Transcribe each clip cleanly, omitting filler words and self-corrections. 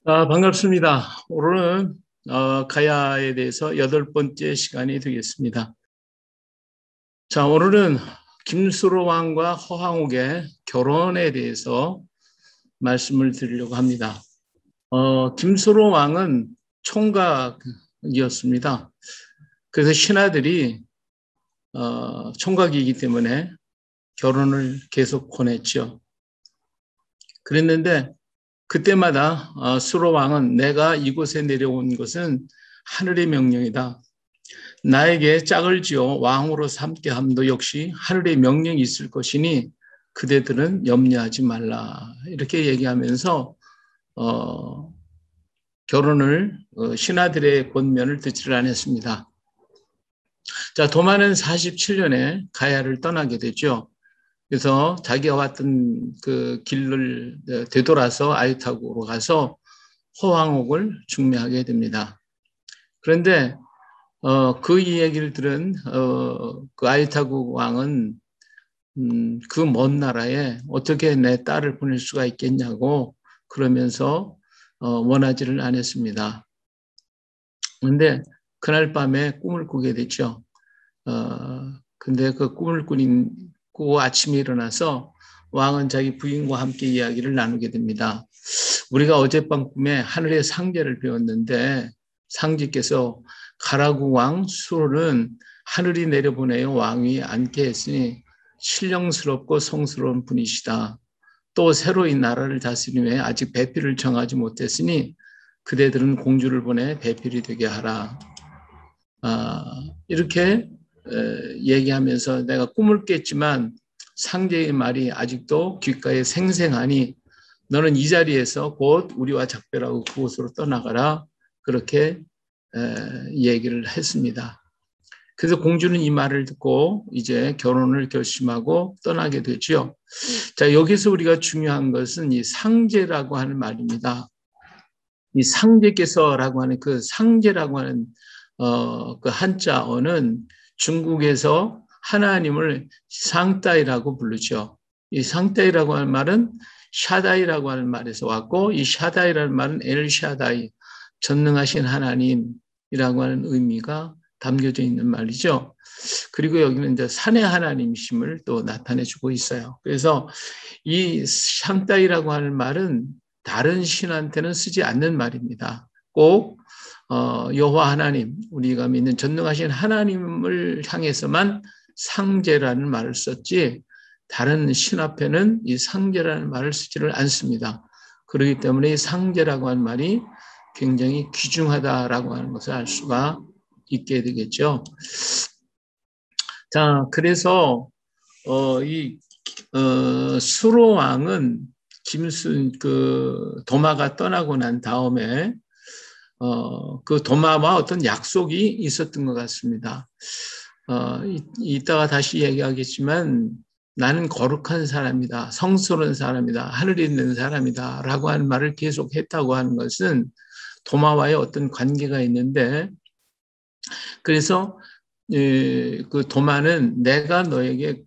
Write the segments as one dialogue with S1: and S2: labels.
S1: 반갑습니다. 오늘은 가야에 대해서 8번째 시간이 되겠습니다. 자, 오늘은 김수로 왕과 허황옥의 결혼에 대해서 말씀을 드리려고 합니다. 김수로 왕은 총각이었습니다. 그래서 신하들이 총각이기 때문에 결혼을 계속 권했죠. 그랬는데 그때마다 수로 왕은 내가 이곳에 내려온 것은 하늘의 명령이다. 나에게 짝을 지어 왕으로 삼게 함도 역시 하늘의 명령이 있을 것이니 그대들은 염려하지 말라. 이렇게 얘기하면서 결혼을 신하들의 권면을 듣지를 않았습니다. 자, 도마는 47년에 가야를 떠나게 되죠. 그래서 자기가 왔던 그 길을 되돌아서 아이타국으로 가서 허황옥을 중매하게 됩니다. 그런데 그 이야기를 들은 그 아이타국 왕은 그 먼 나라에 어떻게 내 딸을 보낼 수가 있겠냐고 그러면서 원하지를 않았습니다. 그런데 그날 밤에 꿈을 꾸게 됐죠. 근데 그 꿈을 꾸고 아침에 일어나서 왕은 자기 부인과 함께 이야기를 나누게 됩니다. 우리가 어젯밤 꿈에 하늘의 상제를 배웠는데 상제께서 가라구 왕 수로는 하늘이 내려보내어 왕위 앉게 했으니 신령스럽고 성스러운 분이시다. 또 새로 이 나라를 다스림에 아직 배필을 정하지 못했으니 그대들은 공주를 보내 배필이 되게 하라. 이렇게 얘기하면서 내가 꿈을 깼지만 상제의 말이 아직도 귓가에 생생하니 너는 이 자리에서 곧 우리와 작별하고 그곳으로 떠나가라. 그렇게 얘기를 했습니다. 그래서 공주는 이 말을 듣고 이제 결혼을 결심하고 떠나게 되죠. 자, 여기서 우리가 중요한 것은 이 상제라고 하는 말입니다. 이 상제께서라고 하는 그 상제라고 하는 그 한자어는 중국에서 하나님을 상따이라고 부르죠. 이 상따이라고 하는 말은 샤다이라고 하는 말에서 왔고, 이 샤다이라는 말은 엘샤다이, 전능하신 하나님이라고 하는 의미가 담겨져 있는 말이죠. 그리고 여기는 이제 산의 하나님이심을 또 나타내주고 있어요. 그래서 이 상따이라고 하는 말은 다른 신한테는 쓰지 않는 말입니다. 꼭 여호와 하나님, 우리가 믿는 전능하신 하나님을 향해서만 상제라는 말을 썼지 다른 신 앞에는 이 상제라는 말을 쓰지를 않습니다. 그렇기 때문에 이 상제라고 하는 말이 굉장히 귀중하다라고 하는 것을 알 수가 있게 되겠죠. 자, 그래서 이 수로 왕은 그 도마가 떠나고 난 다음에 그 도마와 어떤 약속이 있었던 것 같습니다. 이따가 다시 얘기하겠지만 나는 거룩한 사람이다, 성스러운 사람이다, 하늘에 있는 사람이다 라고 하는 말을 계속 했다고 하는 것은 도마와의 어떤 관계가 있는데, 그래서 그 도마는 내가 너에게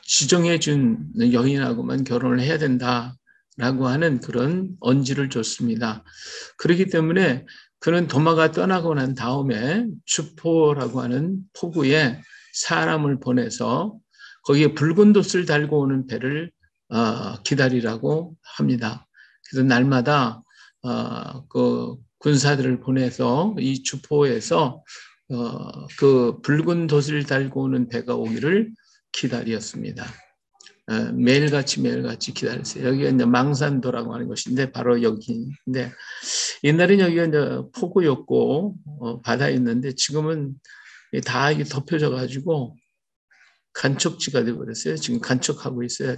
S1: 지정해 준 여인하고만 결혼을 해야 된다라고 하는 그런 언지를 줬습니다. 그렇기 때문에 그는 도마가 떠나고 난 다음에 주포라고 하는 포구에 사람을 보내서 거기에 붉은 돛을 달고 오는 배를 기다리라고 합니다. 그래서 날마다 그 군사들을 보내서 이 주포에서 그 붉은 돛을 달고 오는 배가 오기를 기다렸습니다. 매일같이 기다렸어요. 여기가 이제 망산도라고 하는 곳인데 바로 여기인데 옛날엔 여기가 이제 폭우였고 바다에 있는데 지금은 다 이게 덮여져 가지고 간척지가 되어버렸어요. 지금 간척하고 있어요.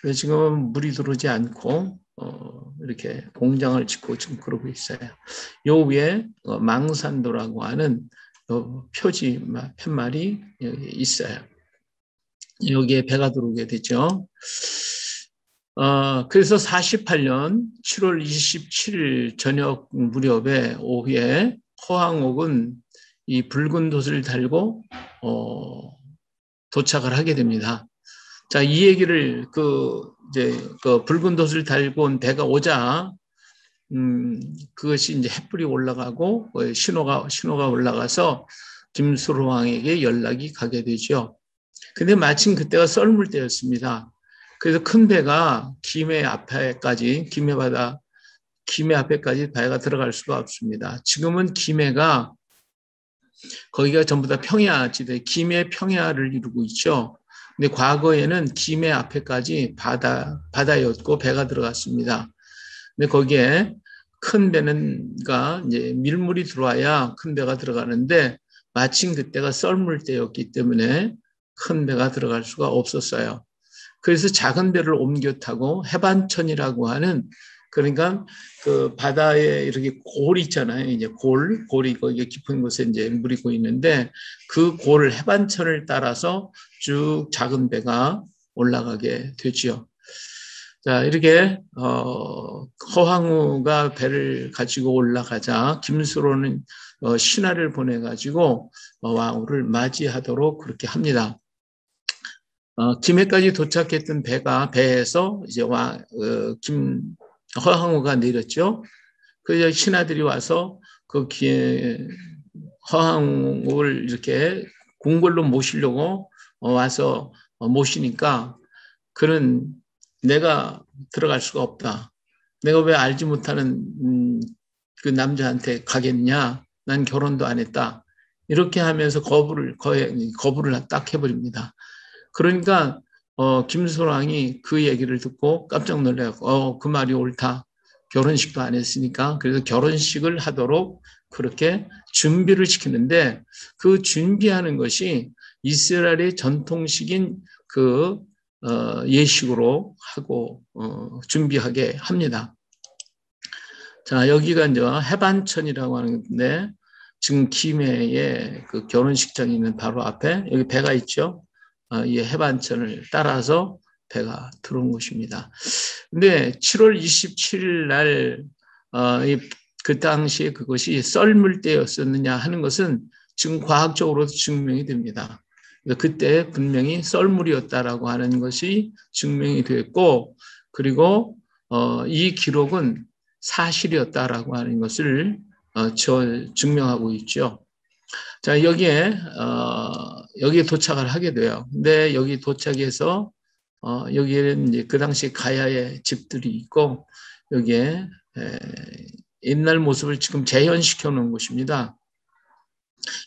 S1: 그래서 지금은 물이 들어오지 않고 이렇게 공장을 짓고 지금 그러고 있어요. 요 위에 망산도라고 하는 표지 팻말이 여기 있어요. 여기에 배가 들어오게 되죠. 그래서 48년 7월 27일 저녁 무렵에 오후에 허황옥은 이 붉은 돛을 달고 도착을 하게 됩니다. 자, 이 얘기를 이제 그 붉은 돛을 달고 온 배가 오자 그것이 이제 햇불이 올라가고 신호가 올라가서 김수로 왕에게 연락이 가게 되죠. 근데 마침 그때가 썰물 때였습니다. 그래서 큰 배가 김해 앞에까지 배가 들어갈 수가 없습니다. 지금은 김해가 거기가 전부 다 평야지대, 김해 평야를 이루고 있죠. 근데 과거에는 김해 앞에까지 바다였고 배가 들어갔습니다. 근데 거기에 큰 배는가 이제 밀물이 들어와야 큰 배가 들어가는데 마침 그때가 썰물 때였기 때문에 큰 배가 들어갈 수가 없었어요. 그래서 작은 배를 옮겨 타고 해반천이라고 하는 그러니까 그 바다에 이렇게 골 있잖아요. 이제 골이 거기 깊은 곳에 이제 물이 고이는데 그 골 해반천을 따라서 쭉 작은 배가 올라가게 되지요. 자, 이렇게 허황우가 배를 가지고 올라가자 김수로는 신하를 보내가지고 왕후를 맞이하도록 그렇게 합니다. 김해까지 도착했던 배에서 이제 허황우가 내렸죠. 그래서 신하들이 와서 허황우를 이렇게 궁궐로 모시려고 와서 모시니까 그는 내가 들어갈 수가 없다. 내가 왜 알지 못하는 그 남자한테 가겠냐? 난 결혼도 안 했다. 이렇게 하면서 거부를 딱 해버립니다. 그러니까 김소랑이 그 얘기를 듣고 깜짝 놀라고 그 말이 옳다. 결혼식도 안 했으니까 그래서 결혼식을 하도록 그렇게 준비를 시키는데 그 준비하는 것이 이스라엘의 전통식인 그 예식으로 하고 준비하게 합니다. 자, 여기가 이제 해반천이라고 하는데 지금 김해에 그 결혼식장이 있는 바로 앞에 여기 배가 있죠. 이 해반천을 따라서 배가 들어온 곳입니다. 근데 7월 27일 날 그 당시에 그것이 썰물 때였었느냐 하는 것은 지금 과학적으로 증명이 됩니다. 그때 분명히 썰물이었다라고 하는 것이 증명이 됐고, 그리고 이 기록은 사실이었다라고 하는 것을 증명하고 있죠. 자, 여기에 도착을 하게 돼요. 근데 여기 도착해서 여기에는 이제 그 당시 가야의 집들이 있고 여기에 옛날 모습을 지금 재현시켜 놓은 곳입니다.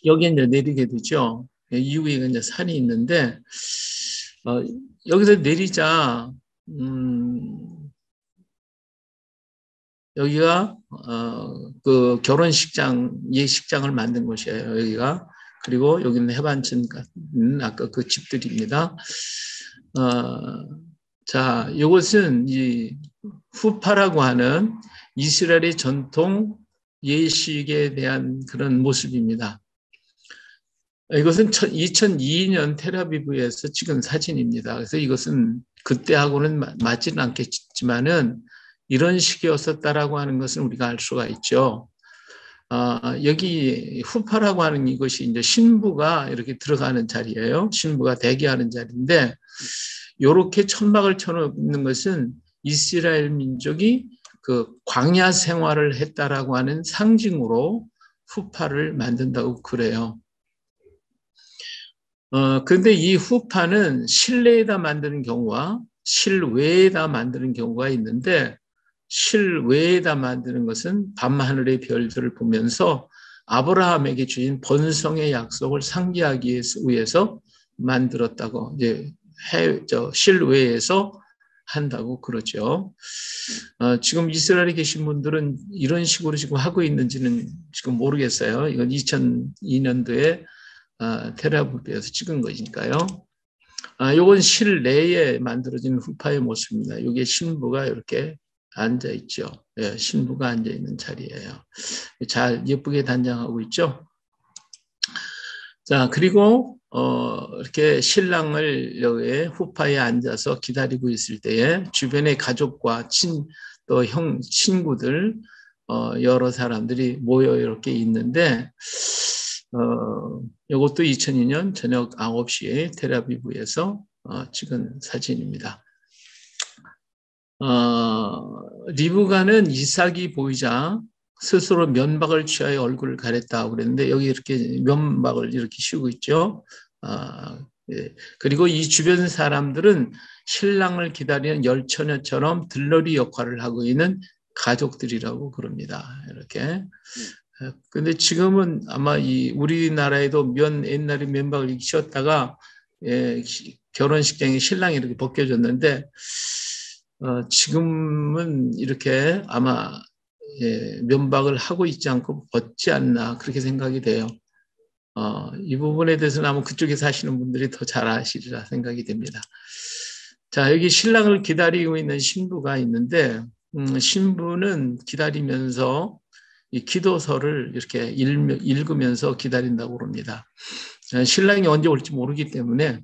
S1: 여기에 이제 내리게 되죠. 이후에 이제 산이 있는데 여기서 내리자 여기가 그 결혼식장 예식장을 만든 곳이에요. 여기가 그리고 여기는 해반천 같은 아까 그 집들입니다. 자, 이것은 이 후파라고 하는 이스라엘의 전통 예식에 대한 그런 모습입니다. 이것은 2002년 텔아비브에서 찍은 사진입니다. 그래서 이것은 그때하고는 맞지는 않겠지만은 이런 식이었었다라고 하는 것은 우리가 알 수가 있죠. 여기 후파라고 하는 이것이 이제 신부가 이렇게 들어가는 자리예요. 신부가 대기하는 자리인데 이렇게 천막을 쳐놓는 것은 이스라엘 민족이 그 광야 생활을 했다라고 하는 상징으로 후파를 만든다고 그래요. 그런데 이 후파는 실내에다 만드는 경우와 실외에다 만드는 경우가 있는데 실외에다 만드는 것은 밤하늘의 별들을 보면서 아브라함에게 주신 번성의 약속을 상기하기 위해서 만들었다고 이제 실외에서 한다고 그러죠. 지금 이스라엘에 계신 분들은 이런 식으로 지금 하고 있는지는 지금 모르겠어요. 이건 2002년도에 텔아비브에서 찍은 것이니까요. 이건 실내에 만들어진 후파의 모습입니다. 여기에 신부가 이렇게 앉아 있죠. 예, 신부가 앉아 있는 자리예요. 잘 예쁘게 단장하고 있죠. 자, 그리고 이렇게 신랑을 여기에 후파에 앉아서 기다리고 있을 때에 주변의 가족과 또 친구들 여러 사람들이 모여 이렇게 있는데 이것도 2002년 저녁 9시에 텔아비브에서 찍은 사진입니다. 리브가는 이삭이 보이자 스스로 면박을 취하여 얼굴을 가렸다고 그랬는데 여기 이렇게 면박을 이렇게 씌우고 있죠. 예. 그리고 이 주변 사람들은 신랑을 기다리는 열처녀처럼 들러리 역할을 하고 있는 가족들이라고 그럽니다. 이렇게. 근데 지금은 아마 이 우리나라에도 옛날에 면박을 이렇게 씌웠다가 결혼식장에 신랑이 이렇게 벗겨졌는데 지금은 이렇게 아마 면박을 하고 있지 않고 벗지 않나 그렇게 생각이 돼요. 이 부분에 대해서는 아마 그쪽에 사시는 분들이 더 잘 아시리라 생각이 됩니다. 자, 여기 신랑을 기다리고 있는 신부가 있는데 신부는 기다리면서 이 기도서를 이렇게 읽으면서 기다린다고 그럽니다. 신랑이 언제 올지 모르기 때문에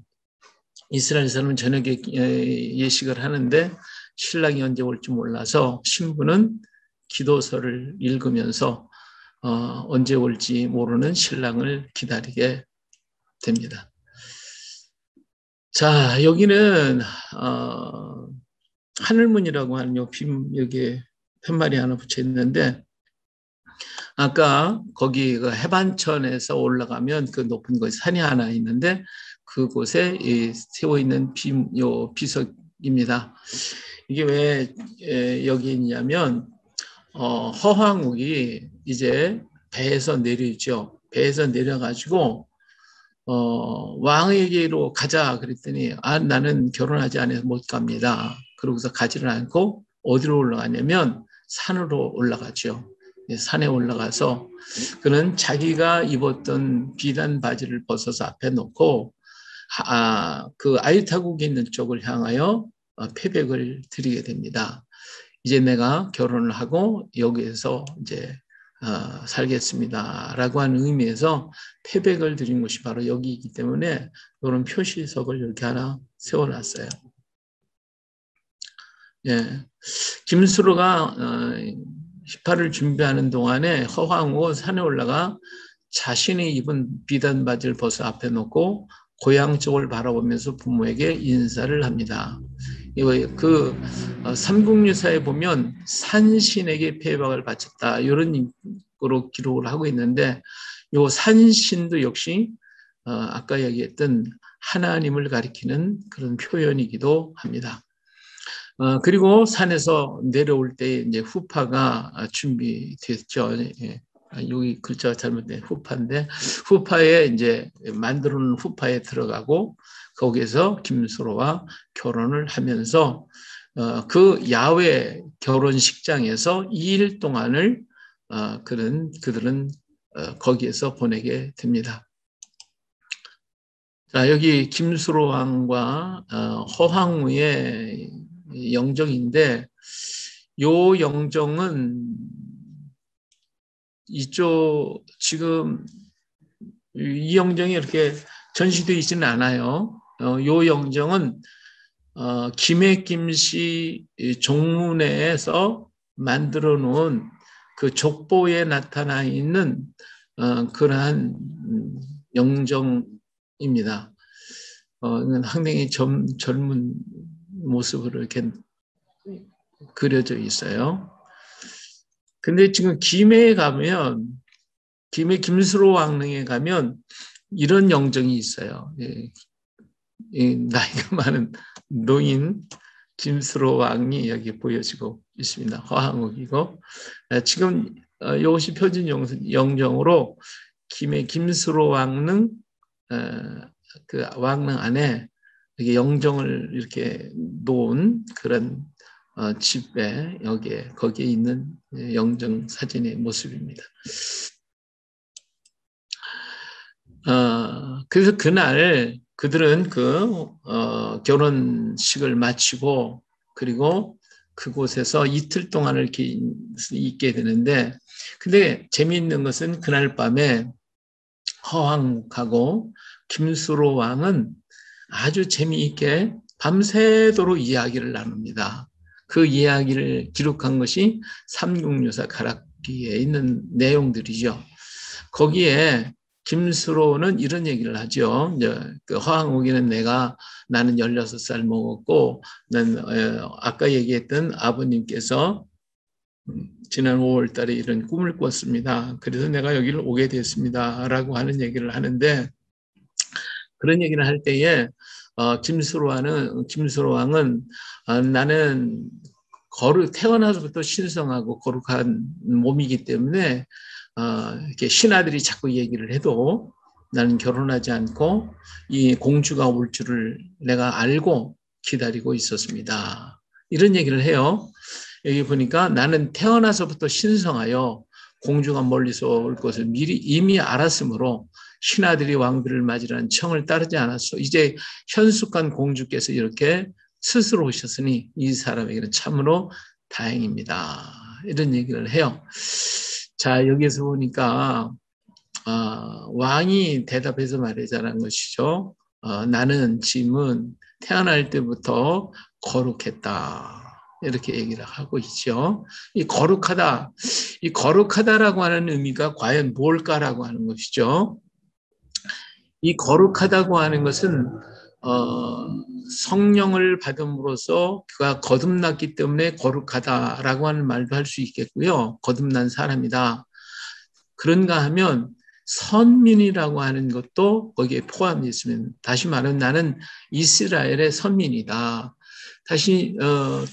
S1: 이스라엘 사람은 저녁에 예식을 하는데 신랑이 언제 올지 몰라서 신부는 기도서를 읽으면서 언제 올지 모르는 신랑을 기다리게 됩니다. 자, 여기는 하늘문이라고 하는 여기에 팻말이 하나 붙여 있는데 아까 거기 그 해반천에서 올라가면 그 높은 곳에 산이 하나 있는데 그곳에 세워 있는 비석입니다. 이게 왜 여기 있냐면 허황욱이 이제 배에서 내리죠. 배에서 내려가지고 왕에게로 가자 그랬더니 나는 결혼하지 않아서 못 갑니다. 그러고서 가지를 않고 어디로 올라가냐면 산으로 올라가죠. 산에 올라가서 그는 자기가 입었던 비단 바지를 벗어서 앞에 놓고 그 아이타국에 있는 쪽을 향하여 패백을 드리게 됩니다. 이제 내가 결혼을 하고 여기에서 이제 살겠습니다라고 하는 의미에서 패백을 드린 곳이 바로 여기이기 때문에 이런 표시석을 이렇게 하나 세워놨어요. 예, 김수로가 히파를 준비하는 동안에 허황우 산에 올라가 자신이 입은 비단 바지를 벗어 앞에 놓고 고향 쪽을 바라보면서 부모에게 인사를 합니다. 그 삼국유사에 보면 산신에게 패박을 바쳤다 이런 식으로 기록을 하고 있는데 이 산신도 역시 아까 얘기했던 하나님을 가리키는 그런 표현이기도 합니다. 그리고 산에서 내려올 때 이제 후파가 준비됐죠. 여기 글자가 잘못된 후파인데 후파에 이제 만들어 놓은 후파에 들어가고 거기에서 김수로와 결혼을 하면서 그 야외 결혼식장에서 2일 동안을 그들은 거기에서 보내게 됩니다. 자, 여기 김수로 왕과 허황우의 영정인데 요 영정은 이쪽 지금 이 영정이 이렇게 전시되어 있지는 않아요. 요 영정은 김해 김씨 종문에서 만들어 놓은 그 족보에 나타나 있는 그러한 영정입니다. 상당히 젊은 모습으로 이렇게 그려져 있어요. 근데 지금 김해에 가면 김해 김수로 왕릉에 가면 이런 영정이 있어요. 나이가 많은 노인 김수로 왕이 여기 보여지고 있습니다. 허황욱이고 지금 이것이 표준 영정으로 김해 김수로 왕릉 그 왕릉 안에 이렇게 영정을 이렇게 놓은 그런 집에 거기에 있는 영정 사진의 모습입니다. 그래서 그날 그들은 결혼식을 마치고 그리고 그곳에서 이틀 동안을 이렇게 있게 되는데 근데 재미있는 것은 그날 밤에 허황욱하고 김수로 왕은 아주 재미있게 밤새도록 이야기를 나눕니다. 그 이야기를 기록한 것이 삼국유사 가락기에 있는 내용들이죠. 거기에 김수로는 이런 얘기를 하죠. 이제 그 허황옥이는 나는 16살 먹었고, 아까 얘기했던 아버님께서 지난 5월 달에 이런 꿈을 꿨습니다. 그래서 내가 여기를 오게 됐습니다. 라고 하는 얘기를 하는데, 그런 얘기를 할 때에 김수로왕은 나는 태어나서부터 신성하고 거룩한 몸이기 때문에 이렇게 신하들이 자꾸 얘기를 해도 나는 결혼하지 않고 이 공주가 올 줄을 내가 알고 기다리고 있었습니다. 이런 얘기를 해요. 여기 보니까 나는 태어나서부터 신성하여 공주가 멀리서 올 것을 미리 이미 알았으므로 신하들이 왕비를 맞으라는 청을 따르지 않았어. 이제 현숙한 공주께서 이렇게 스스로 오셨으니 이 사람에게는 참으로 다행입니다. 이런 얘기를 해요. 자, 여기서 보니까 왕이 대답해서 말하자는 것이죠. 나는 짐은 태어날 때부터 거룩했다. 이렇게 얘기를 하고 있죠. 이 거룩하다라고 하는 의미가 과연 뭘까라고 하는 것이죠. 이 거룩하다고 하는 것은 성령을 받음으로써 그가 거듭났기 때문에 거룩하다라고 하는 말도 할 수 있겠고요. 거듭난 사람이다. 그런가 하면 선민이라고 하는 것도 거기에 포함되어 있으면, 다시 말하면 나는 이스라엘의 선민이다. 다시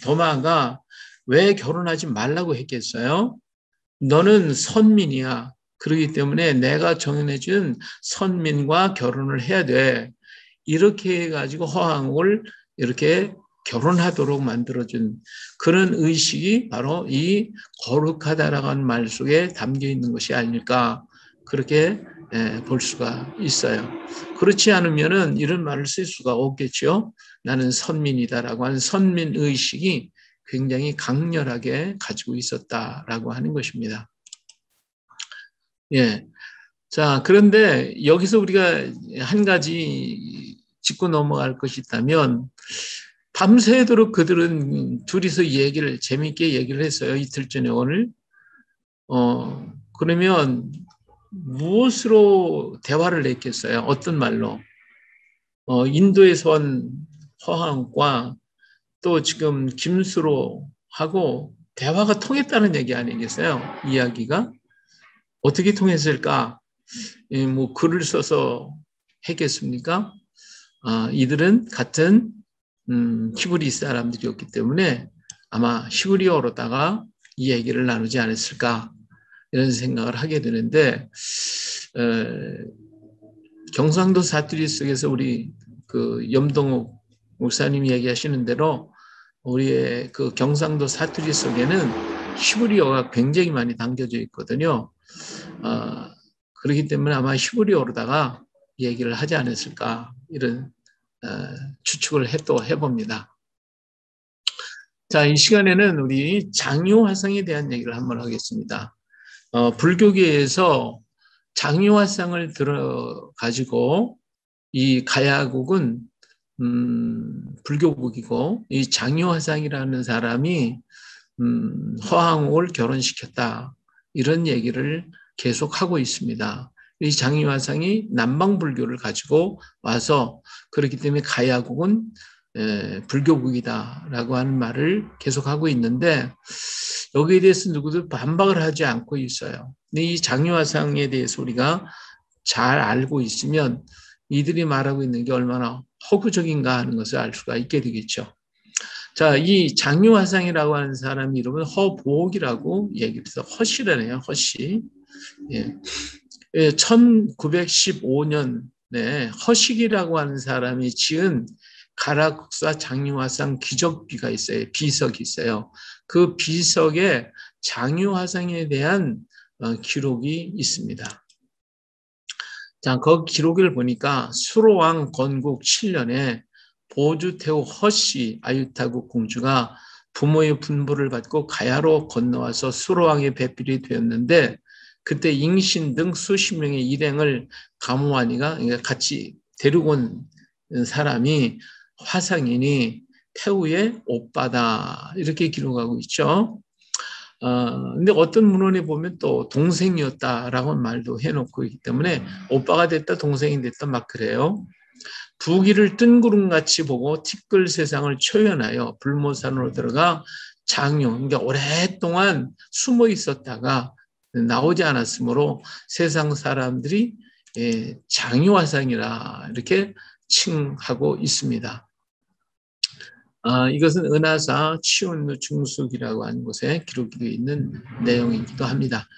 S1: 도마가 왜 결혼하지 말라고 했겠어요? 너는 선민이야. 그렇기 때문에 내가 정해준 선민과 결혼을 해야 돼. 이렇게 해가지고 허황을 이렇게 결혼하도록 만들어준 그런 의식이 바로 이 거룩하다라고 하는 말 속에 담겨 있는 것이 아닐까, 그렇게 볼 수가 있어요. 그렇지 않으면은 이런 말을 쓸 수가 없겠죠. 나는 선민이다라고 하는 선민 의식이 굉장히 강렬하게 가지고 있었다라고 하는 것입니다. 예. 자, 그런데 여기서 우리가 한 가지 짚고 넘어갈 것이 있다면, 밤새도록 그들은 둘이서 재미있게 얘기를 했어요. 이틀 전에 오늘. 그러면 무엇으로 대화를 했겠어요? 어떤 말로? 인도에서 온 허황과 또 지금 김수로하고 대화가 통했다는 얘기 아니겠어요? 이야기가 어떻게 통했을까? 뭐 글을 써서 했겠습니까? 이들은 같은 히브리 사람들이었기 때문에 아마 히브리어로다가 이 얘기를 나누지 않았을까, 이런 생각을 하게 되는데, 경상도 사투리 속에서 우리 그 염동욱 목사님이 얘기하시는 대로 우리의 그 경상도 사투리 속에는 히브리어가 굉장히 많이 담겨져 있거든요. 그렇기 때문에 아마 히브리어로다가 얘기를 하지 않았을까, 이런 추측을 해봅니다. 자, 이 시간에는 우리 장유화상에 대한 얘기를 한번 하겠습니다. 불교계에서 장유화상을 들어가지고 이 가야국은 불교국이고, 이 장유화상이라는 사람이 허황옥을 결혼시켰다, 이런 얘기를 계속하고 있습니다. 이 장유화상이 남방불교를 가지고 와서 그렇기 때문에 가야국은 불교국이다라고 하는 말을 계속하고 있는데, 여기에 대해서 누구도 반박을 하지 않고 있어요. 근데 이 장유화상에 대해서 우리가 잘 알고 있으면 이들이 말하고 있는 게 얼마나 허구적인가 하는 것을 알 수가 있게 되겠죠. 자, 이 장유화상이라고 하는 사람 이름은 허보옥이라고 얘기를 해서 허씨라네요. 허씨. 예. 1915년에 허식이라고 하는 사람이 지은 가락국사 장유화상 기적비가 있어요. 비석이 있어요. 그 비석에 장유화상에 대한 기록이 있습니다. 자, 그 기록을 보니까 수로왕 건국 7년에 보주태후 허씨 아유타국 공주가 부모의 분부를 받고 가야로 건너와서 수로왕의 배필이 되었는데, 그때 잉신 등 수십 명의 일행을 가무하니가 같이 데리고 온 사람이 화상이니 태후의 오빠다, 이렇게 기록하고 있죠. 근데 어떤 문헌에 보면 또 동생이었다라고 말도 해놓고 있기 때문에 오빠가 됐다 동생이 됐다 막 그래요. 부귀를 뜬구름같이 보고 티끌 세상을 초연하여 불모산으로 들어가 장유, 그러니까 오랫동안 숨어 있었다가 나오지 않았으므로 세상 사람들이 장유화상이라 이렇게 칭하고 있습니다. 이것은 은하사 치운루 중숙이라고 하는 곳에 기록이 되어 있는 내용이기도 합니다.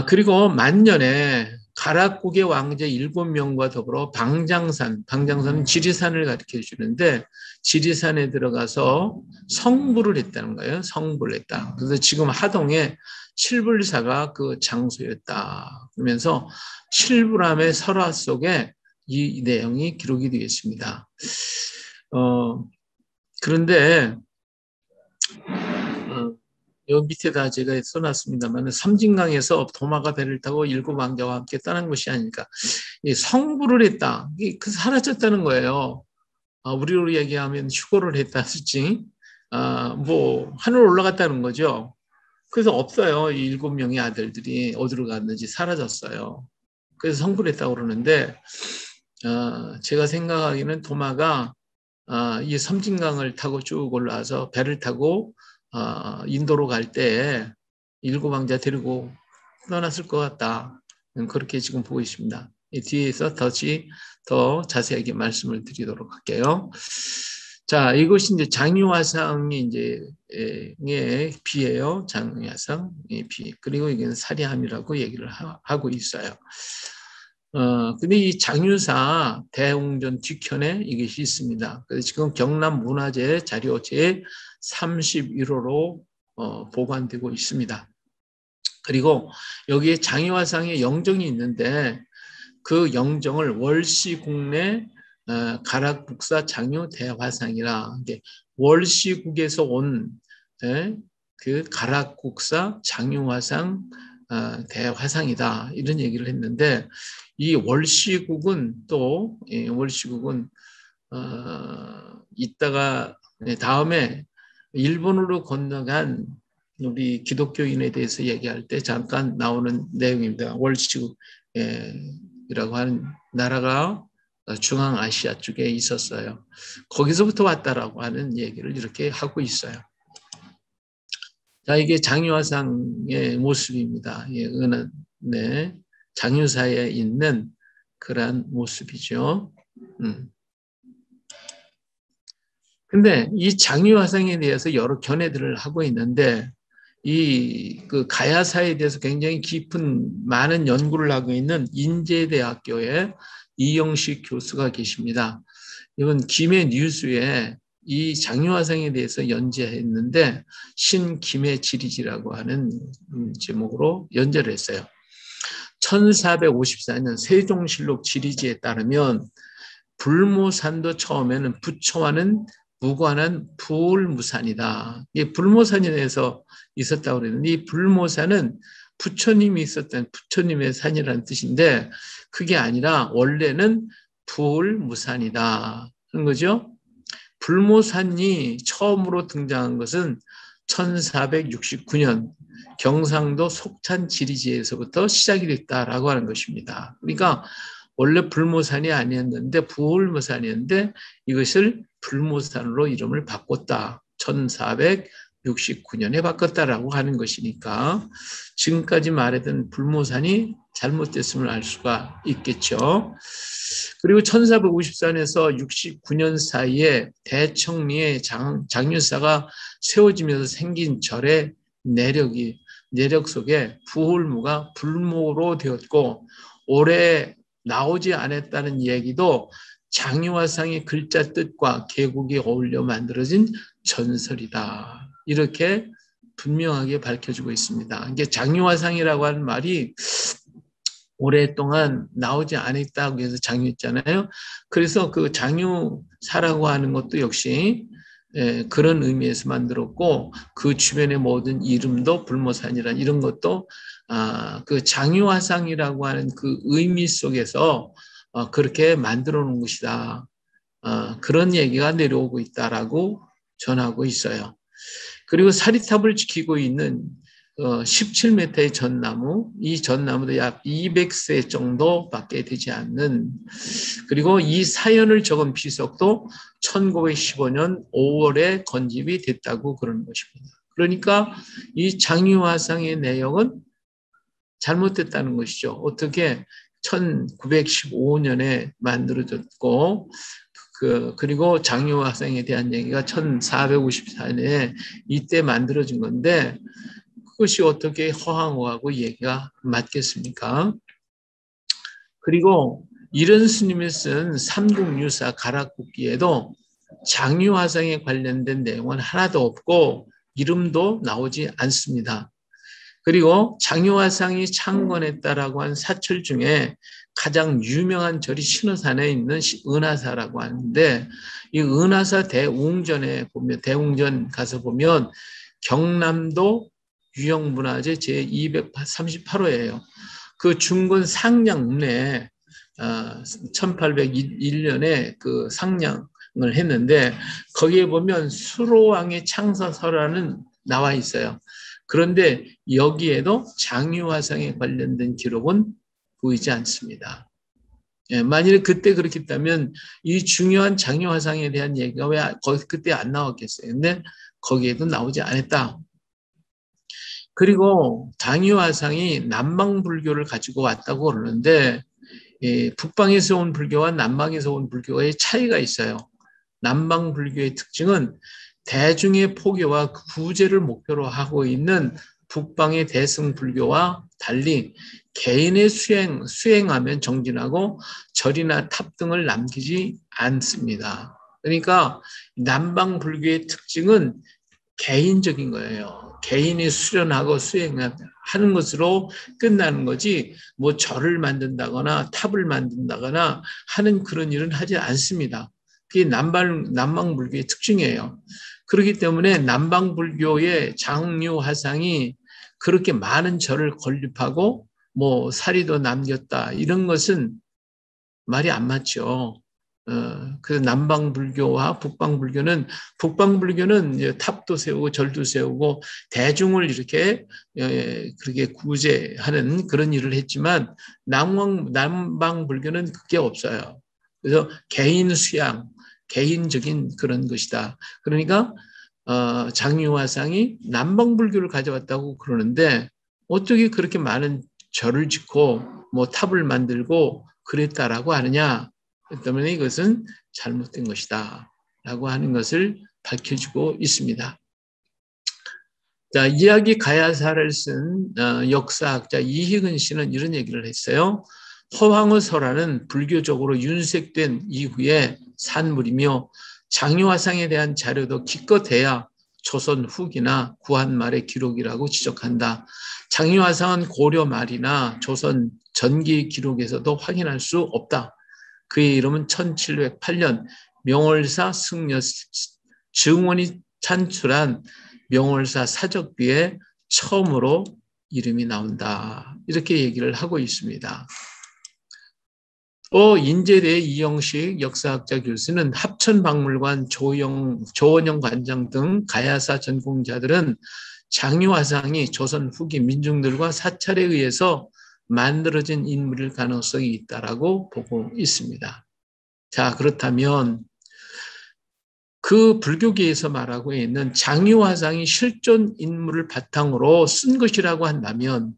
S1: 그리고 만년에 가락국의 왕제 7명과 더불어 방장산은 지리산을 가리켜 주는데 지리산에 들어가서 성불을 했다는 거예요. 성불을 했다. 그래서 지금 하동에 칠불사가 그 장소였다. 그러면서 칠불암의 설화 속에 이 내용이 기록이 되겠습니다. 그런데 여기 밑에다 제가 써놨습니다만 섬진강에서 도마가 배를 타고 7왕자와 함께 떠난 것이 아니니까 성불을 했다. 그 사라졌다는 거예요. 우리로 얘기하면 휴거를 했다 했지. 뭐 하늘 올라갔다는 거죠. 그래서 없어요. 이 7명의 아들들이 어디로 갔는지 사라졌어요. 그래서 성불했다고 그러는데 제가 생각하기에는 도마가 이 섬진강을 타고 쭉 올라와서 배를 타고 인도로 갈 때 7왕자 데리고 떠났을 것 같다. 그렇게 지금 보고 있습니다. 뒤에서 더 자세하게 말씀을 드리도록 할게요. 자, 이것이 이제 장유화상이 이제 비예요. 장유화상의 비. 그리고 이게 사리함이라고 얘기를 하고 있어요. 근데 이 장유사 대웅전 뒤편에 이것이 있습니다. 그래서 지금 경남문화재 자료 제 31호로 보관되고 있습니다. 그리고 여기에 장유화상의 영정이 있는데 그 영정을 월시국내 가락북사 장유대화상이라 월시국에서 온 그 가락국사 장유화상 대화상이다 이런 얘기를 했는데 이 월시국은 이따가 다음에 일본으로 건너간 우리 기독교인에 대해서 얘기할 때 잠깐 나오는 내용입니다. 월시국이라고 하는 나라가 중앙아시아 쪽에 있었어요. 거기서부터 왔다라고 하는 얘기를 이렇게 하고 있어요. 자, 이게 장유화상의 모습입니다. 장유사에 있는 그러한 모습이죠. 근데 이 장유화상에 대해서 여러 견해들을 하고 있는데 그 가야사에 대해서 굉장히 많은 연구를 하고 있는 인제대학교에 이영식 교수가 계십니다. 이건 김해 뉴스에 이 장유화상에 대해서 연재했는데 신김해 지리지라고 하는 제목으로 연재를 했어요. 1454년 세종실록 지리지에 따르면 불모산도 처음에는 부처와는 무관한 부울무산이다. 이 불모산에 대해서 있었다고 그랬는데 이 불모산은 부처님이 있었던 부처님의 산이라는 뜻인데 그게 아니라 원래는 부울무산이다 하는 거죠. 불모산이 처음으로 등장한 것은 1469년 경상도 속찬 지리지에서부터 시작이 됐다라고 하는 것입니다. 그러니까 원래 불모산이 아니었는데 부울모산이었는데 이것을 불모산으로 이름을 바꿨다. 1469년에 바꿨다라고 하는 것이니까 지금까지 말했던 불모산이 잘못됐음을 알 수가 있겠죠. 그리고 1454년에서 69년 사이에 대청리에 장유사가 세워지면서 생긴 절의 내력 속에 부울무가 불모로 되었고 올해 나오지 않았다는 얘기도 장유화상의 글자 뜻과 계곡이 어울려 만들어진 전설이다. 이렇게 분명하게 밝혀지고 있습니다. 이게 장유화상이라고 하는 말이 오랫동안 나오지 않았다고 해서 장유했잖아요. 그래서 그 장유사라고 하는 것도 역시 그런 의미에서 만들었고 그 주변의 모든 이름도 불모산이란 이런 것도 그 장유화상이라고 하는 그 의미 속에서 그렇게 만들어 놓은 것이다. 그런 얘기가 내려오고 있다라고 전하고 있어요. 그리고 사리탑을 지키고 있는 17m의 전나무, 이 전나무도 약 200세 정도밖에 되지 않는, 그리고 이 사연을 적은 비석도 1915년 5월에 건집이 됐다고 그러는 것입니다. 그러니까 이 장유화상의 내용은 잘못됐다는 것이죠. 어떻게 1915년에 만들어졌고, 그리고 장유화상에 대한 얘기가 1454년에 이때 만들어진 건데, 그것이 어떻게 허황하고 얘기가 맞겠습니까? 그리고 이런 스님이 쓴 삼국유사 가락국기에도 장유화상에 관련된 내용은 하나도 없고 이름도 나오지 않습니다. 그리고 장유화상이 창건했다라고 한 사철 중에 가장 유명한 절이 신어산에 있는 은하사라고 하는데, 이 은하사 대웅전에 보면, 대웅전 가서 보면 경남도 유형문화재 제238호예요. 그 중근 상량문에 1801년에 그 상량을 했는데, 거기에 보면 수로왕의 창사설화는 나와 있어요. 그런데 여기에도 장유화상에 관련된 기록은 보이지 않습니다. 예, 만일에 그때 그렇게 했다면 이 중요한 장유화상에 대한 얘기가 왜 그때 안 나왔겠어요? 근데 거기에도 나오지 않았다. 그리고 장유화상이 남방불교를 가지고 왔다고 그러는데, 북방에서 온 불교와 남방에서 온 불교의 차이가 있어요. 남방불교의 특징은 대중의 포교와 구제를 목표로 하고 있는 북방의 대승불교와 달리 개인의 수행하면 정진하고 절이나 탑 등을 남기지 않습니다. 그러니까 남방불교의 특징은 개인적인 거예요. 개인이 수련하고 수행하는 것으로 끝나는 거지, 뭐 절을 만든다거나 탑을 만든다거나 하는 그런 일은 하지 않습니다. 그게 남방불교의 특징이에요. 그렇기 때문에 남방불교의 장유화상이 그렇게 많은 절을 건립하고 뭐 사리도 남겼다, 이런 것은 말이 안 맞죠. 그래서 남방불교와 북방불교는 탑도 세우고 절도 세우고 대중을 이렇게 그렇게 구제하는 그런 일을 했지만, 남방불교는 그게 없어요. 그래서 개인 수양, 개인적인 그런 것이다. 그러니까 장유화상이 남방불교를 가져왔다고 그러는데, 어떻게 그렇게 많은 절을 짓고 뭐 탑을 만들고 그랬다라고 하느냐? 때문에 이것은 잘못된 것이다 라고 하는 것을 밝혀주고 있습니다. 자, 이야기 가야사를 쓴 역사학자 이희근 씨는 이런 얘기를 했어요. 허황의 설화는 불교적으로 윤색된 이후에 산물이며, 장유화상에 대한 자료도 기껏해야 조선 후기나 구한 말의 기록이라고 지적한다. 장유화상은 고려 말이나 조선 전기 기록에서도 확인할 수 없다. 그의 이름은 1708년 명월사 승려 증원이 찬출한 명월사 사적비에 처음으로 이름이 나온다. 이렇게 얘기를 하고 있습니다. 인제대 이영식 역사학자 교수는 합천박물관 조원영 관장 등 가야사 전공자들은 장유화상이 조선 후기 민중들과 사찰에 의해서 만들어진 인물일 가능성이 있다라고 보고 있습니다. 자, 그렇다면 그 불교계에서 말하고 있는 장유화상이 실존 인물을 바탕으로 쓴 것이라고 한다면,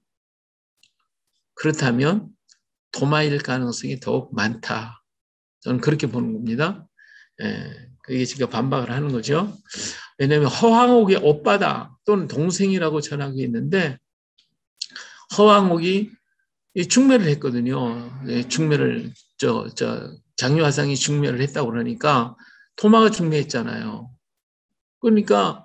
S1: 그렇다면 도마일 가능성이 더욱 많다. 저는 그렇게 보는 겁니다. 그게 지금 반박을 하는 거죠. 왜냐하면 허황옥의 오빠다 또는 동생이라고 전하고 있는데, 허황옥이 중매를 했거든요. 중매를 장유화상이 중매를 했다고 그러니까 토마가 중매했잖아요. 그러니까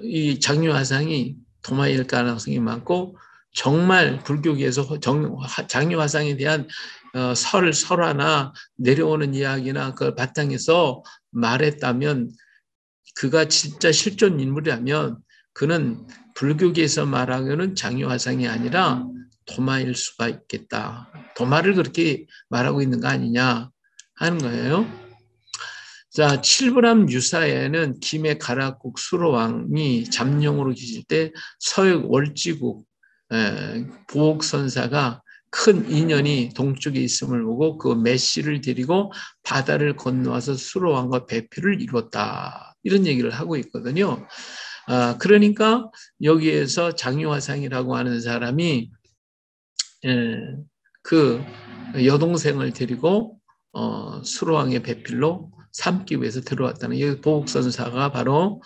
S1: 이 장유화상이 도마일 가능성이 많고, 정말 불교계에서 장유화상에 대한 설화나 내려오는 이야기나 그걸 바탕에서 말했다면, 그가 진짜 실존 인물이라면 그는 불교계에서 말하기는 장유화상이 아니라 도마일 수가 있겠다. 도마를 그렇게 말하고 있는 거 아니냐 하는 거예요. 자, 칠브람 유사에는 김해 가락국 수로왕이 잠룡으로 계실 때 서역 월지국 보옥선사가 큰 인연이 동쪽에 있음을 보고 그 메시를 데리고 바다를 건너와서 수로왕과 배표를 이뤘다. 이런 얘기를 하고 있거든요. 그러니까 여기에서 장유화상이라고 하는 사람이 그 여동생을 데리고 수로왕의 배필로 삼기 위해서 들어왔다는 이 보옥선사가 바로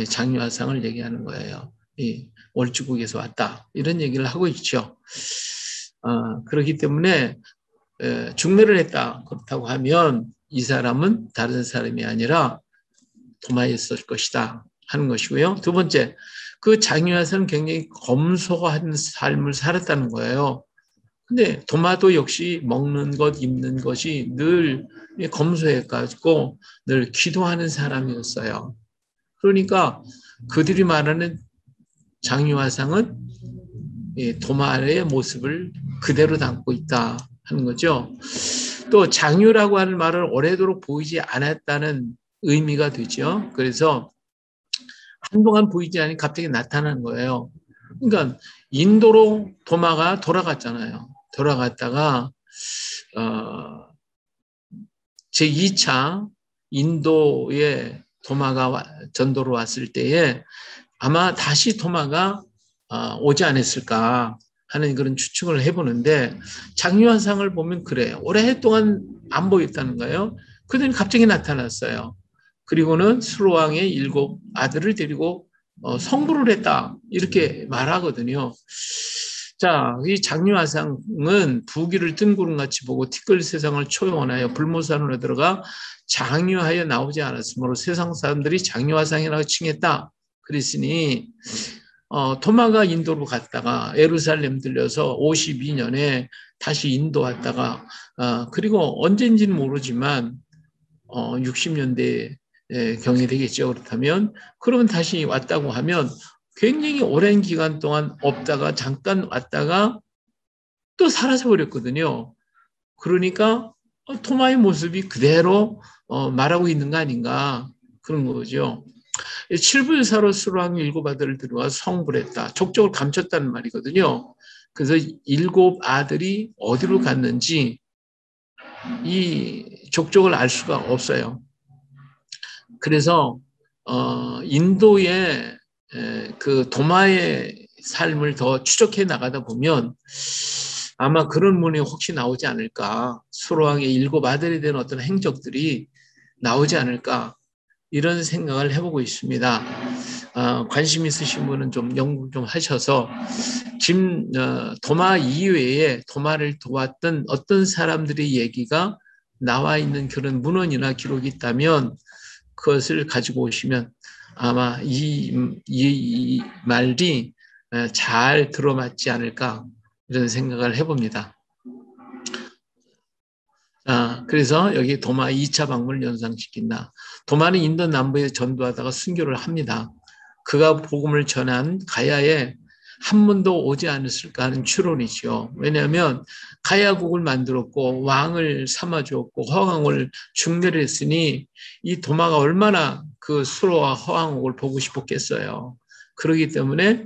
S1: 장유화상을 얘기하는 거예요. 이 월주국에서 왔다 이런 얘기를 하고 있죠. 그렇기 때문에 중매를 했다 그렇다고 하면 이 사람은 다른 사람이 아니라 도마였을 것이다 하는 것이고요. 두 번째, 그 장유화상은 굉장히 검소한 삶을 살았다는 거예요. 근데 도마도 역시 먹는 것, 입는 것이 늘 검소해가지고 늘 기도하는 사람이었어요. 그러니까 그들이 말하는 장유화상은 도마의 모습을 그대로 담고 있다 하는 거죠. 또 장유라고 하는 말은 오래도록 보이지 않았다는 의미가 되죠. 그래서 한동안 보이지 않으니 갑자기 나타나는 거예요. 그러니까 인도로 도마가 돌아갔잖아요. 돌아갔다가 제2차 인도에 도마가 전도로 왔을 때에 아마 다시 도마가 오지 않았을까 하는 그런 추측을 해보는데 장유화상을 보면 그래요. 오랫동안 안 보였다는 거예요. 그들이 갑자기 나타났어요. 그리고는 수로왕의 7 아들을 데리고 성불을 했다 이렇게 말하거든요. 자, 이 장유화상은 부귀를 뜬구름같이 보고 티끌 세상을 초용하여 불모산으로 들어가 장유하여 나오지 않았으므로 세상 사람들이 장유화상이라고 칭했다. 그랬으니 토마가 인도로 갔다가 예루살렘 들려서 52년에 다시 인도 왔다가 그리고 언제인지는 모르지만 60년대 경이 되겠죠. 그렇다면 그러면 다시 왔다고 하면 굉장히 오랜 기간 동안 없다가 잠깐 왔다가 또 사라져 버렸거든요. 그러니까 토마의 모습이 그대로 말하고 있는 거 아닌가 그런 거죠. 칠불사로 수로왕이 7 아들을 들어와 성불했다. 족적을 감췄다는 말이거든요. 그래서 7 아들이 어디로 갔는지 이 족적을 알 수가 없어요. 그래서 인도의 그 도마의 삶을 더 추적해 나가다 보면 아마 그런 문이 혹시 나오지 않을까. 수로왕의 7 아들에 대한 어떤 행적들이 나오지 않을까. 이런 생각을 해보고 있습니다. 관심 있으신 분은 좀 연구 좀 하셔서 도마 이외에 도마를 도왔던 어떤 사람들의 얘기가 나와 있는 그런 문헌이나 기록이 있다면 그것을 가지고 오시면 아마 이 말이 잘 들어맞지 않을까 이런 생각을 해봅니다. 그래서 여기 도마 2차 방문을 연상시킨다. 도마는 인도 남부에 전도하다가 순교를 합니다. 그가 복음을 전한 가야에 한 번도 오지 않았을까 하는 추론이죠. 왜냐하면 가야국을 만들었고 왕을 삼아주었고 허왕을 중대를 했으니 이 도마가 얼마나 그 수로와 허왕국을 보고 싶었겠어요. 그렇기 때문에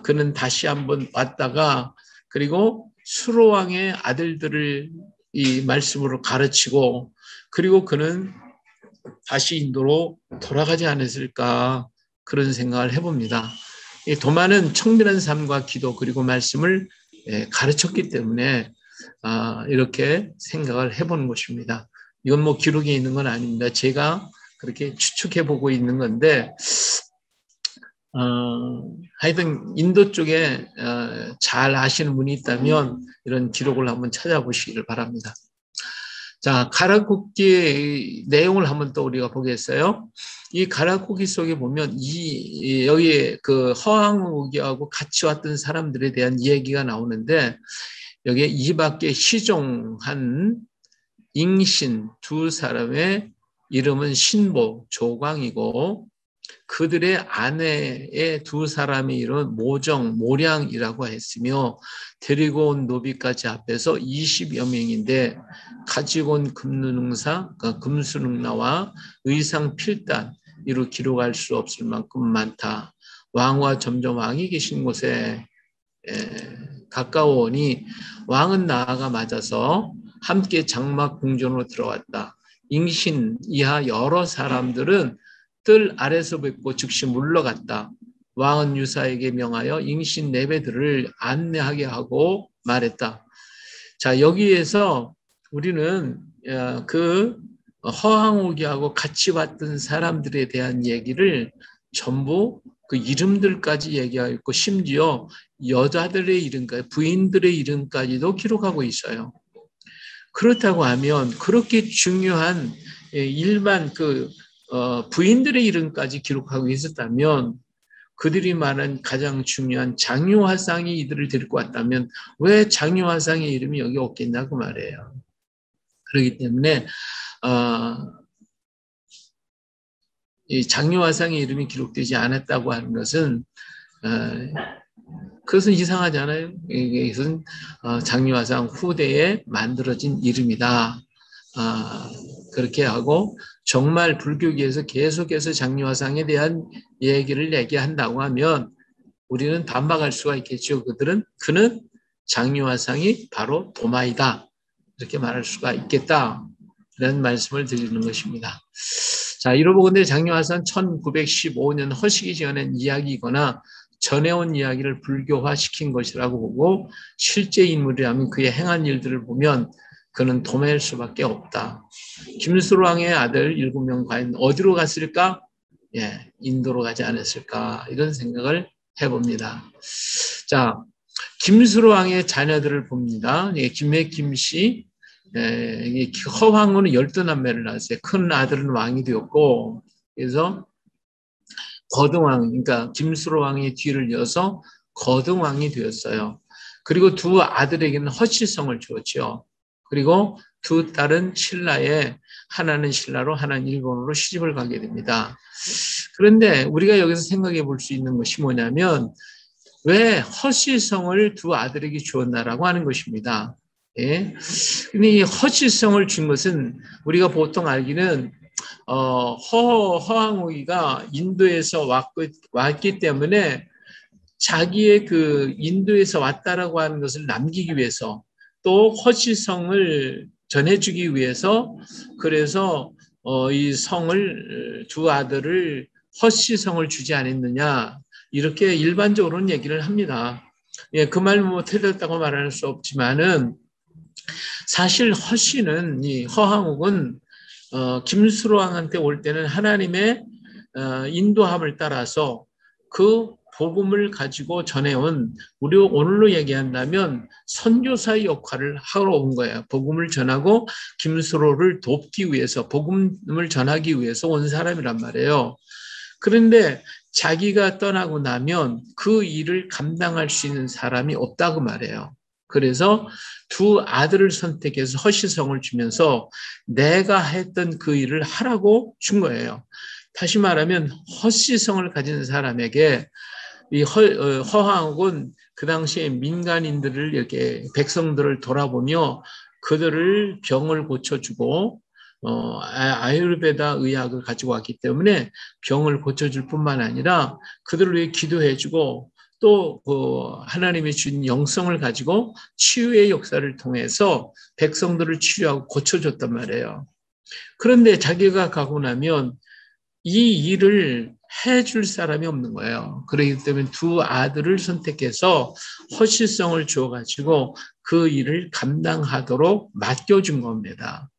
S1: 그는 다시 한번 왔다가 그리고 수로왕의 아들들을 이 말씀으로 가르치고 그리고 그는 다시 인도로 돌아가지 않았을까 그런 생각을 해봅니다. 이 도마는 청밀한 삶과 기도 그리고 말씀을 가르쳤기 때문에 이렇게 생각을 해보는 것입니다. 이건 뭐 기록에 있는 건 아닙니다. 제가 그렇게 추측해 보고 있는 건데 하여튼 인도 쪽에 잘 아시는 분이 있다면 이런 기록을 한번 찾아보시기를 바랍니다. 자, 가락국기의 내용을 한번 또 우리가 보겠어요. 이 가락국기 속에 보면 여기에 그 허황우기하고 같이 왔던 사람들에 대한 이야기가 나오는데 여기에 이밖에 시종한 잉신 2 사람의 이름은 신보, 조광이고 그들의 아내의 두 사람이 이룬 모정, 모량이라고 했으며 데리고 온 노비까지 합해서 20여 명인데 가지고 온 금능사, 금수능나와 의상 필단 이로 기록할 수 없을 만큼 많다. 왕과 점점 왕이 계신 곳에 가까워오니 왕은 나아가 맞아서 함께 장막 궁전으로 들어왔다. 잉신 이하 여러 사람들은 뜰 아래서 뵙고 즉시 물러갔다. 왕은 유사에게 명하여 잉신 내배들을 안내하게 하고 말했다. 자, 여기에서 우리는 그 허황오기하고 같이 왔던 사람들에 대한 얘기를 전부 그 이름들까지 얘기하고 있고 심지어 여자들의 이름까지, 부인들의 이름까지도 기록하고 있어요. 그렇다고 하면 그렇게 중요한 일반 부인들의 이름까지 기록하고 있었다면 그들이 말한 가장 중요한 장유화상이 이들을 데리고 왔다면 왜 장유화상의 이름이 여기 없겠냐고 말해요. 그렇기 때문에 이 장유화상의 이름이 기록되지 않았다고 하는 것은 그것은 이상하잖아요. 이것은 장유화상 후대에 만들어진 이름이다. 그렇게 하고 정말 불교계에서 계속해서 장유화상에 대한 얘기를 얘기한다고 하면 우리는 반박할 수가 있겠죠. 그는 장유화상이 바로 도마이다. 이렇게 말할 수가 있겠다. 이런 말씀을 드리는 것입니다. 자, 이로보건대 장유화상 1915년 허식이 지어낸 이야기이거나 전해온 이야기를 불교화시킨 것이라고 보고 실제 인물이라면 그의 행한 일들을 보면 그는 도마일 수밖에 없다. 김수로왕의 아들 7명 과연 어디로 갔을까? 예, 인도로 가지 않았을까? 이런 생각을 해봅니다. 자, 김수로왕의 자녀들을 봅니다. 김해, 김씨, 허황후는 12남매를 낳았어요. 큰 아들은 왕이 되었고, 그래서 거등왕, 그러니까 김수로왕의 뒤를 이어서 거등왕이 되었어요. 그리고 두 아들에게는 허씨성을 주었죠. 그리고 두 딸은 신라에 하나는 신라로 하나는 일본으로 시집을 가게 됩니다. 그런데 우리가 여기서 생각해 볼 수 있는 것이 뭐냐면 왜 허씨성을 두 아들에게 주었나라고 하는 것입니다. 예. 근데 이 허씨성을 준 것은 우리가 보통 알기는 허황우이가 인도에서 왔기 때문에 자기의 그 인도에서 왔다라고 하는 것을 남기기 위해서 또 허씨성을 전해주기 위해서 그래서 이 성을 두 아들을 허씨성을 주지 않았느냐 이렇게 일반적으로는 얘기를 합니다. 예, 그 말 뭐 틀렸다고 말할 수 없지만은 사실 허씨는 이 허황욱은 김수로왕한테 올 때는 하나님의 인도함을 따라서 그 복음을 가지고 전해온 우리 오늘로 얘기한다면 선교사의 역할을 하러 온 거예요. 복음을 전하고 김수로를 돕기 위해서 복음을 전하기 위해서 온 사람이란 말이에요. 그런데 자기가 떠나고 나면 그 일을 감당할 수 있는 사람이 없다고 말해요. 그래서 두 아들을 선택해서 허시성을 주면서 내가 했던 그 일을 하라고 준 거예요. 다시 말하면 허시성을 가진 사람에게 이 허황욱은 그 당시에 민간인들을 이렇게 백성들을 돌아보며 그들을 병을 고쳐주고 아유르베다 의학을 가지고 왔기 때문에 병을 고쳐줄 뿐만 아니라 그들을 위해 기도해주고 또 하나님이 준 영성을 가지고 치유의 역사를 통해서 백성들을 치유하고 고쳐줬단 말이에요. 그런데 자기가 가고 나면 이 일을 해줄 사람이 없는 거예요. 그렇기 때문에 두 아들을 선택해서 허실성을 주어가지고 그 일을 감당하도록 맡겨준 겁니다.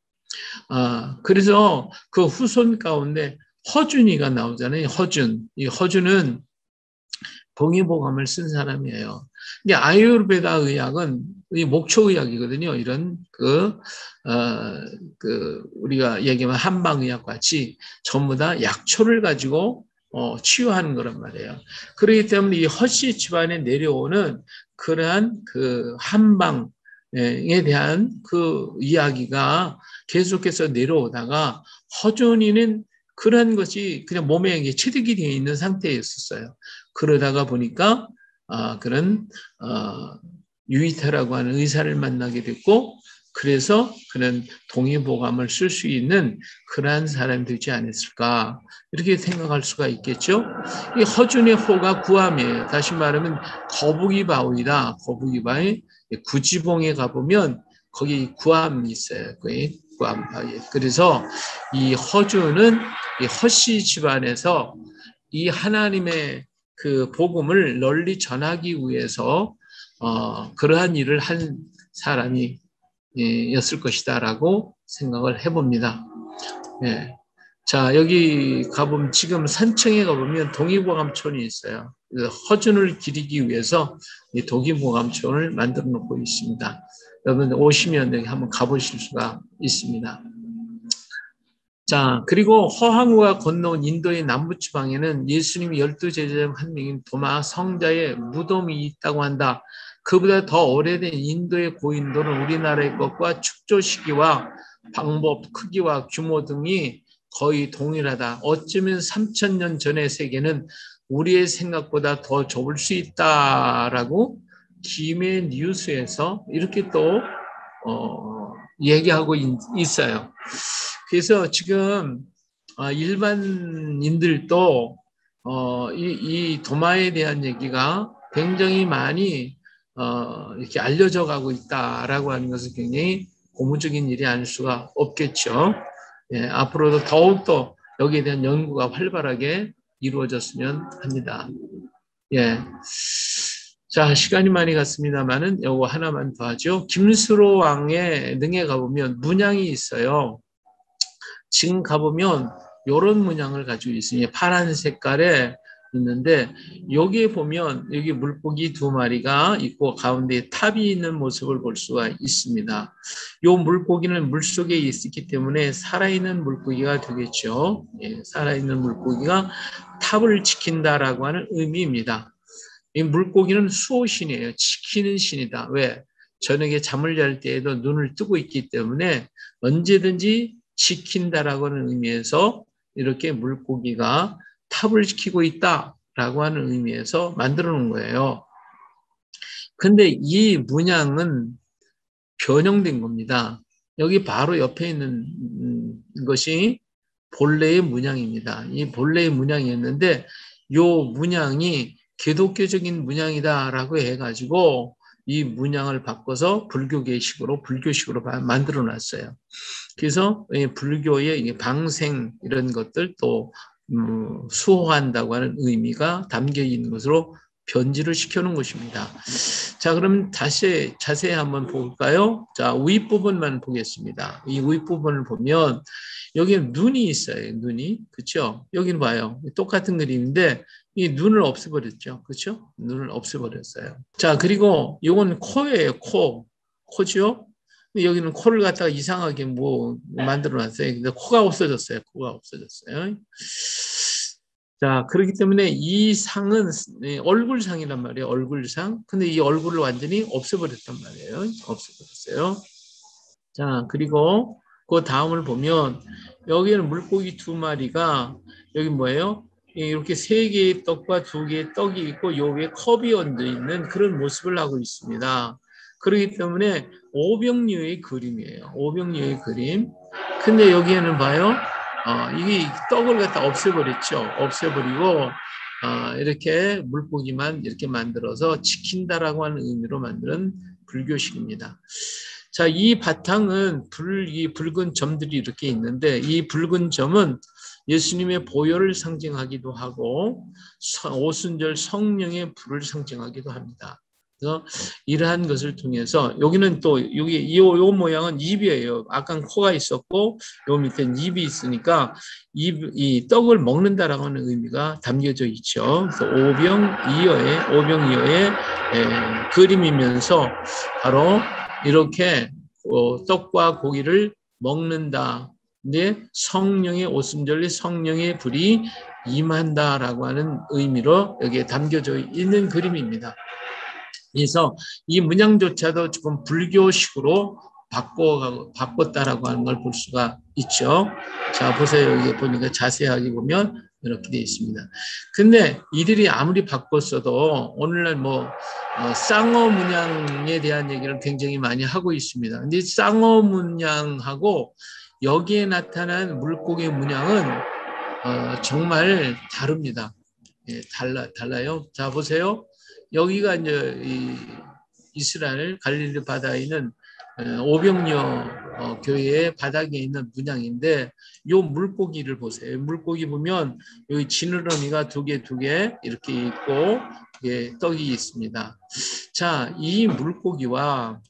S1: 그래서 그 후손 가운데 허준이가 나오잖아요. 이 허준은 동의보감을 쓴 사람이에요. 근데 아유르베다 의학은 이 목초의학이거든요. 이런 우리가 얘기하면 한방의학 같이 전부 다 약초를 가지고 치유하는 거란 말이에요. 그렇기 때문에 이 허씨 집안에 내려오는 그러한 그 한방에 대한 그 이야기가 계속해서 내려오다가 허준이는 그런 것이 그냥 몸에 체득이 되어 있는 상태였었어요. 그러다가 보니까 그런 유이타라고 하는 의사를 만나게 됐고, 그래서 그는 동의보감을 쓸 수 있는 그러한 사람이 되지 않았을까, 이렇게 생각할 수가 있겠죠. 이 허준의 호가 구암이에요. 다시 말하면 거북이 바위다. 거북이 바위. 구지봉에 가보면 거기 구암이 있어요. 거기 구암 바위. 그래서 이 허준은 이 허씨 집안에서 이 하나님의 그 복음을 널리 전하기 위해서 그러한 일을 한 사람이 였을 것이다라고 생각을 해봅니다. 예. 자, 여기 가보면 지금 산청에 가보면 동의보감촌이 있어요. 허준을 기리기 위해서 이 동의보감촌을 만들어 놓고 있습니다. 여러분 오시면 여기 한번 가보실 수가 있습니다. 자, 그리고 허황우가 건너온 인도의 남부지방에는 예수님이 12제자 중 한 명인 도마 성자의 무덤이 있다고 한다. 그보다 더 오래된 인도의 고인돌은 우리나라의 것과 축조 시기와 방법, 크기와 규모 등이 거의 동일하다. 어쩌면 3,000년 전의 세계는 우리의 생각보다 더 좁을 수 있다라고 김해 뉴스에서 이렇게 또 얘기하고 있어요. 그래서 지금 일반인들도 이 도마에 대한 얘기가 굉장히 많이 이렇게 알려져 가고 있다라고 하는 것은 굉장히 고무적인 일이 아닐 수가 없겠죠. 예, 앞으로도 더욱더 여기에 대한 연구가 활발하게 이루어졌으면 합니다. 예. 자, 시간이 많이 갔습니다만은 요거 하나만 더 하죠. 김수로 왕의 능에 가보면 문양이 있어요. 지금 가보면 이런 문양을 가지고 있으니 파란 색깔에 있는데, 여기에 보면 여기 물고기 2마리가 있고 가운데 탑이 있는 모습을 볼 수가 있습니다. 이 물고기는 물속에 있기 때문에 살아있는 물고기가 되겠죠. 예, 살아있는 물고기가 탑을 지킨다라고 하는 의미입니다. 이 물고기는 수호신이에요. 지키는 신이다. 왜? 저녁에 잠을 잘 때에도 눈을 뜨고 있기 때문에 언제든지 지킨다라고 하는 의미에서 이렇게 물고기가 탑을 지키고 있다라고 하는 의미에서 만들어 놓은 거예요. 근데 이 문양은 변형된 겁니다. 여기 바로 옆에 있는 것이 본래의 문양입니다. 이 본래의 문양이었는데 이 문양이 기독교적인 문양이다라고 해가지고 이 문양을 바꿔서 불교계식으로 만들어 놨어요. 그래서 불교의 방생 이런 것들 또 수호한다고 하는 의미가 담겨 있는 것으로 변질을 시켜놓은 것입니다. 자, 그럼 다시 자세히 한번 볼까요? 자, 윗부분만 보겠습니다. 이 윗부분을 보면 여기는 눈이 있어요. 눈이. 그렇죠? 여기는 봐요. 똑같은 그림인데 이 눈을 없애버렸죠. 그렇죠? 눈을 없애버렸어요. 자, 그리고 이건 코예요. 코죠? 여기는 코를 갖다가 이상하게 만들어 놨어요. 근데 코가 없어졌어요. 자, 그렇기 때문에 이 상은 얼굴상이란 말이에요. 얼굴상. 근데 이 얼굴을 완전히 없애버렸단 말이에요. 없애버렸어요. 자, 그리고 그 다음을 보면 여기는 물고기 2마리가 여기 뭐예요? 이렇게 3개의 떡과 2개의 떡이 있고 요 위에 컵이 얹어 있는 그런 모습을 하고 있습니다. 그렇기 때문에 오병이어의 그림이에요. 오병이어의 그림. 근데 여기에는 봐요. 이게 떡을 갖다 없애버렸죠. 없애버리고 이렇게 물고기만 이렇게 만들어서 지킨다라고 하는 의미로 만든 불교식입니다. 자, 이 바탕은 이 붉은 점들이 이렇게 있는데 이 붉은 점은 예수님의 보혈을 상징하기도 하고 오순절 성령의 불을 상징하기도 합니다. 그래서 이러한 것을 통해서 여기는 또 여기 이 모양은 입이에요. 아까 코가 있었고 요 밑에는 입이 있으니까 이 떡을 먹는다라고 하는 의미가 담겨져 있죠. 그래서 오병이어의 그림이면서 바로 이렇게 떡과 고기를 먹는다. 근데 성령의 오순절에 성령의 불이 임한다라고 하는 의미로 여기에 담겨져 있는 그림입니다. 그래서 이 문양조차도 조금 불교식으로 바꿨다라고 하는 걸 볼 수가 있죠. 자, 보세요. 여기 보니까 자세하게 보면 이렇게 되어 있습니다. 근데 이들이 아무리 바꿨어도 오늘날 쌍어 문양에 대한 얘기를 굉장히 많이 하고 있습니다. 근데 쌍어 문양하고 여기에 나타난 물고기 문양은 정말 다릅니다. 예, 달라요. 자, 보세요. 여기가 이제 이스라엘 갈릴리 바다에 있는 오병이어 교회의 바닥에 있는 문양인데 요 물고기를 보세요. 물고기 보면 여기 지느러미가 두 개 이렇게 있고 예, 떡이 있습니다. 자, 이 물고기와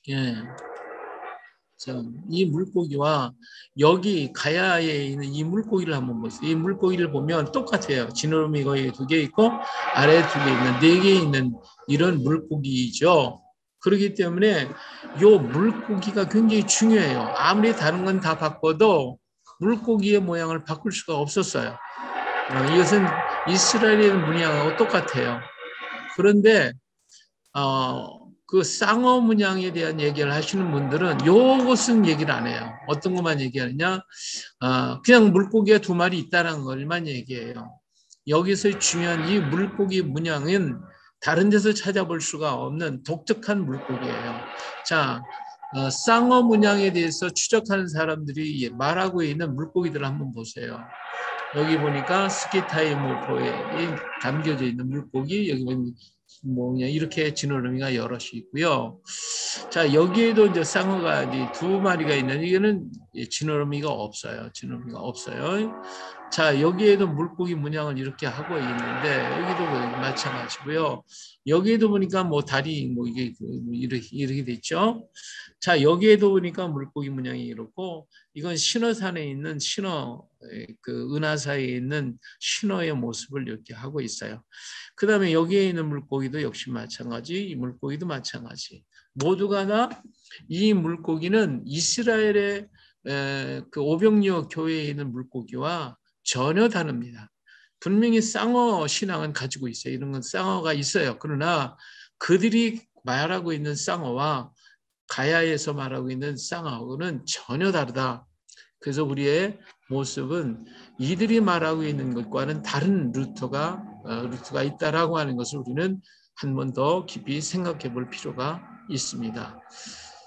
S1: 예, 이 물고기와 여기 가야에 있는 이 물고기를 한번 보세요. 이 물고기를 보면 똑같아요. 지느러미 거의 두 개 있고 아래에 두 개 있는 네 개 있는 이런 물고기죠. 그렇기 때문에 이 물고기가 굉장히 중요해요. 아무리 다른 건 다 바꿔도 물고기의 모양을 바꿀 수가 없었어요. 이것은 이스라엘의 문양하고 똑같아요. 그런데 그 쌍어 문양에 대한 얘기를 하시는 분들은 요것은 얘기를 안 해요. 어떤 것만 얘기하느냐? 그냥 물고기가 두 마리 있다는 것만 얘기해요. 여기서 중요한 이 물고기 문양은 다른 데서 찾아볼 수가 없는 독특한 물고기예요. 자, 쌍어 문양에 대해서 추적하는 사람들이 말하고 있는 물고기들을 한번 보세요. 여기 보니까 스키타이모포에 담겨져 있는 물고기, 여기 보면 그냥 이렇게 지느러미가 여럿이 있고요. 자, 여기에도 이제 쌍어가 이제 두 마리가 있는 이거는 지느러미가 없어요. 지느러미가 없어요. 자, 여기에도 물고기 문양을 이렇게 하고 있는데 여기도 마찬가지고요. 여기에도 보니까 다리 이게 이렇게 돼 있죠. 자, 여기에도 보니까 물고기 문양이 이렇고 이건 신어산에 있는 신어 그 은하사에 있는 신어의 모습을 이렇게 하고 있어요. 그 다음에 여기에 있는 물고기도 역시 마찬가지, 이 물고기도 마찬가지. 모두가 다 이 물고기는 이스라엘의 그 오병이어 교회에 있는 물고기와 전혀 다릅니다. 분명히 쌍어 신앙은 가지고 있어요. 이런 건 쌍어가 있어요. 그러나 그들이 말하고 있는 쌍어와 가야에서 말하고 있는 쌍어하고는 전혀 다르다. 그래서 우리의 모습은 이들이 말하고 있는 것과는 다른 루트가 있다라고 하는 것을 우리는 한 번 더 깊이 생각해 볼 필요가 있습니다.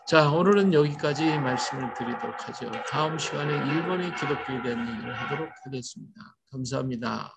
S1: 자, 오늘은 여기까지 말씀을 드리도록 하죠. 다음 시간에 일본의 기독교에 대한 얘기를 하도록 하겠습니다. 감사합니다.